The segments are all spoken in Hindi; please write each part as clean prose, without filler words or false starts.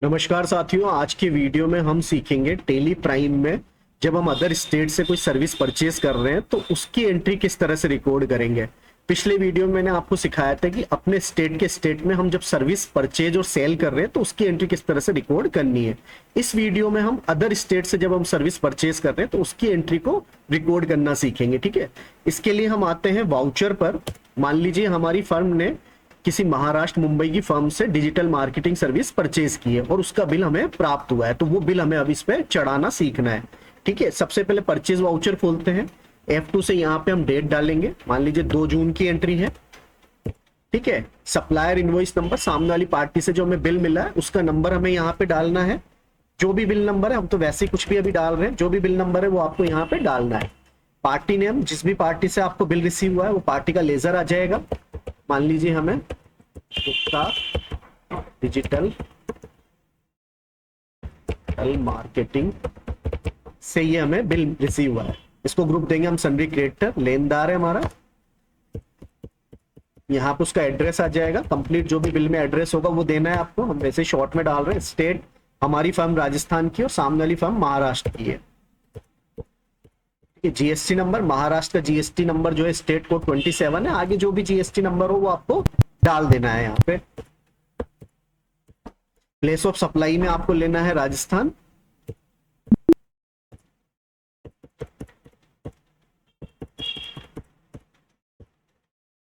नमस्कार साथियों, आज की वीडियो में हम सीखेंगे टेली प्राइम में जब हम अदर स्टेट से कोई सर्विस परचेज कर रहे हैं तो उसकी एंट्री किस तरह से रिकॉर्ड करेंगे। पिछले वीडियो में मैंने आपको सिखाया था कि अपने स्टेट के स्टेट में हम जब सर्विस परचेज और सेल कर रहे हैं तो उसकी एंट्री किस तरह से रिकॉर्ड करनी है। इस वीडियो में हम अदर स्टेट से जब हम सर्विस परचेज कर रहे हैं तो उसकी एंट्री को रिकॉर्ड करना सीखेंगे। ठीक है, इसके लिए हम आते हैं वाउचर पर। मान लीजिए हमारी फर्म ने किसी महाराष्ट्र मुंबई की फर्म से डिजिटल मार्केटिंग सर्विस परचेज की है और उसका बिल हमें प्राप्त हुआ है, तो वो बिल हमें अब इस पे चढ़ाना सीखना है। ठीक है, सबसे पहले परचेज वाउचर खोलते हैं। F2 से यहाँ पे हम डेट डालेंगे, मान लीजिए 2 जून की एंट्री है। ठीक है, सप्लायर इनवॉइस नंबर, सामने वाली पार्टी से जो हमें बिल मिला है उसका नंबर हमें यहाँ पे डालना है। जो भी बिल नंबर है, हम तो वैसे ही कुछ भी अभी डाल रहे हैं, जो भी बिल नंबर है वो आपको यहाँ पे डालना है। पार्टी नेम, जिस भी पार्टी से आपको बिल रिसीव हुआ है वो पार्टी का लेजर आ जाएगा। मान लीजिए हमें गुप्ता डिजिटल मार्केटिंग से ये हमें बिल रिसीव हुआ है। इसको ग्रुप देंगे हम सन्ड्री क्रेडिटर, लेनदार है हमारा। यहाँ पे उसका एड्रेस आ जाएगा, कंप्लीट जो भी बिल में एड्रेस होगा वो देना है आपको। हम वैसे शॉर्ट में डाल रहे हैं। स्टेट हमारी फर्म राजस्थान की और सामने वाली फर्म महाराष्ट्र की है। जीएसटी नंबर, महाराष्ट्र का जीएसटी नंबर जो है स्टेट कोड 27 है। आगे जो भी जीएसटी नंबर हो वो आपको डाल देना है। यहाँ पे प्लेस ऑफ सप्लाई में आपको लेना है राजस्थान।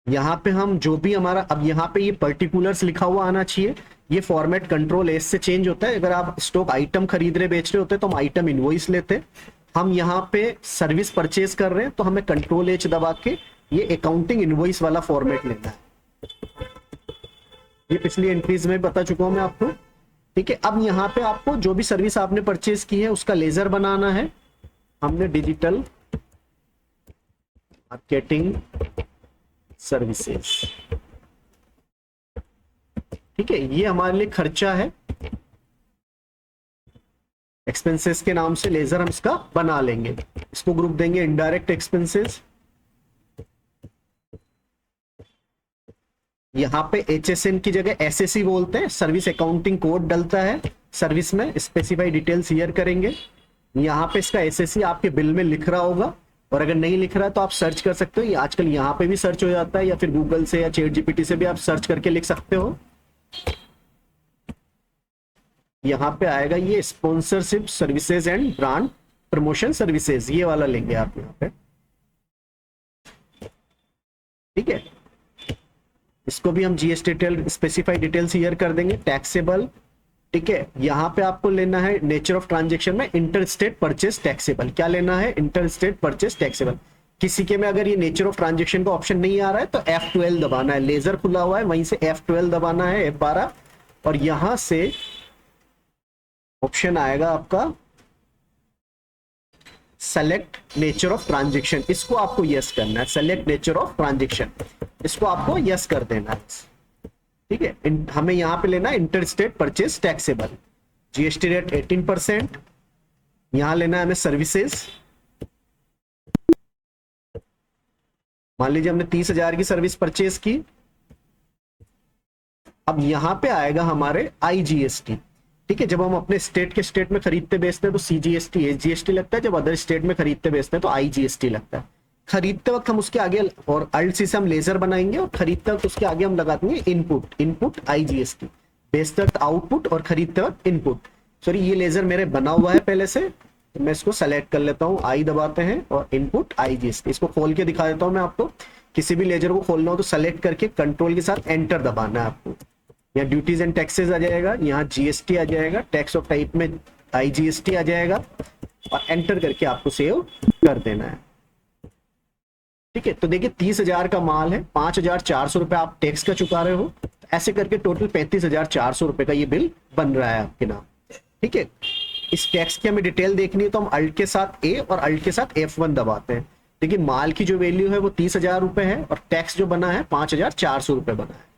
यहाँ पे हम जो भी हमारा, अब यहाँ पे ये पर्टिकुलर्स लिखा हुआ आना चाहिए। ये फॉर्मेट कंट्रोल एस से चेंज होता है। अगर आप स्टॉक आइटम खरीद रहे बेच रहे होते तो हम आइटम इनवॉइस लेते। हम यहाँ पे सर्विस परचेज कर रहे हैं तो हमें कंट्रोल एच दबा के ये अकाउंटिंग इनवॉइस वाला फॉर्मेट लेना है। ये पिछली एंट्रीज में बता चुका हूं मैं आपको। ठीक है, अब यहाँ पे आपको जो भी सर्विस आपने परचेज की है उसका लेजर बनाना है। हमने डिजिटल मार्केटिंग सर्विसेज, ठीक है, ये हमारे लिए खर्चा है। एक्सपेंसेस के नाम से लेजर हम इसका बना लेंगे। इसको ग्रुप देंगे इनडायरेक्ट एक्सपेंसेस। यहाँ पे HSN की जगह SAC बोलते हैं, सर्विस अकाउंटिंग कोड डलता है सर्विस में। स्पेसिफाई डिटेल्स हियर करेंगे। यहाँ पे इसका SAC आपके बिल में लिख रहा होगा, और अगर नहीं लिख रहा है तो आप सर्च कर सकते हो। ये आजकल यहाँ पे भी सर्च हो जाता है, या फिर गूगल से या चैट जीपीटी से भी आप सर्च करके लिख सकते हो। यहाँ पे आएगा ये sponsorship services and brand promotion services, ये वाला लेंगे आप यहाँ पे। ठीक है, इसको भी हम GST detail specify details here कर देंगे। टैक्सेबल, ठीक है, यहाँ पे आपको लेना है नेचर ऑफ ट्रांजैक्शन में इंटर स्टेट परचेस टैक्सेबल। क्या लेना है? Inter state purchase taxable. किसी के में अगर ये नेचर ऑफ ट्रांजैक्शन का ऑप्शन नहीं आ रहा है तो F12 दबाना है। लेजर खुला हुआ है, वहीं से F12 दबाना है, F12, और यहां से ऑप्शन आएगा आपका सेलेक्ट नेचर ऑफ ट्रांजैक्शन। इसको आपको यस करना है। सेलेक्ट नेचर ऑफ ट्रांजैक्शन, इसको आपको यस कर देना है। ठीक है, हमें यहां पे लेना है inter state purchase taxable. GST rate 18%। यहां लेना है हमें सर्विसेज। मान लीजिए हमने 30,000 की सर्विस परचेज की। अब यहां पे आएगा हमारे IGST। ठीक है, जब हम अपने स्टेट के स्टेट में खरीदते बेचते हैं तो CGST SGST लगता है। जब अदर स्टेट में खरीदते बेचते हैं तो IGST लगता है। खरीदते वक्त हम उसके आगे और अल्ट सी से हम लेजर बनाएंगे, और खरीदते वक्त उसके आगे हम लगा देंगे इनपुट IGST। बेचते वक्त आउटपुट और खरीदते वक्त इनपुट। सॉरी, ये लेजर मेरे बना हुआ है पहले से, तो मैं इसको सेलेक्ट कर लेता हूँ। आई दबाते हैं और इनपुट IGST। इसको खोल के दिखा देता हूँ मैं आपको। किसी भी लेजर को खोलना हो तो सेलेक्ट करके कंट्रोल के साथ एंटर दबाना है आपको। यहाँ ड्यूटीज एंड टैक्सेस आ जाएगा, यहाँ GST आ जाएगा, टैक्स ऑफ टाइप में IGST आ जाएगा, और एंटर करके आपको सेव कर देना है। ठीक है, तो देखिए 30,000 का माल है, 5,400 रुपए आप टैक्स का चुका रहे हो। तो ऐसे करके टोटल 35,400 रुपए का ये बिल बन रहा है आपके नाम। ठीक है, इस टैक्स की हमें डिटेल देखनी है तो हम अल्ट के साथ A और अल्ट के साथ F1 दबाते हैं। देखिए माल की जो वैल्यू है वो 30,000 रुपए है, और टैक्स जो बना है 5,400 रुपए बना है।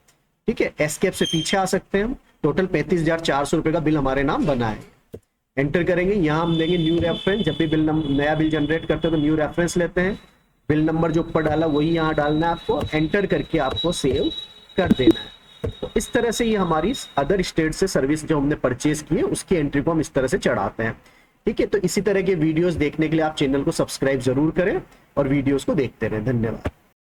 ठीक है, एस्केप से पीछे आ सकते हैं हम। टोटल 35,400 रुपए का बिल हमारे नाम बना है। एंटर करेंगे, यहाँ हम देंगे न्यू रेफरेंस। जब भी नया बिल जनरेट करते हैं तो न्यू रेफरेंस लेते हैं। बिल नंबर जो ऊपर डाला वही यहाँ डालना है आपको। एंटर करके आपको सेव कर देना है। तो इस तरह से ये हमारी अदर स्टेट से सर्विस जो हमने परचेज की है उसकी एंट्री को हम इस तरह से चढ़ाते हैं। ठीक है, तो इसी तरह के वीडियोस देखने के लिए आप चैनल को सब्सक्राइब जरूर करें और वीडियोस को देखते रहें। धन्यवाद।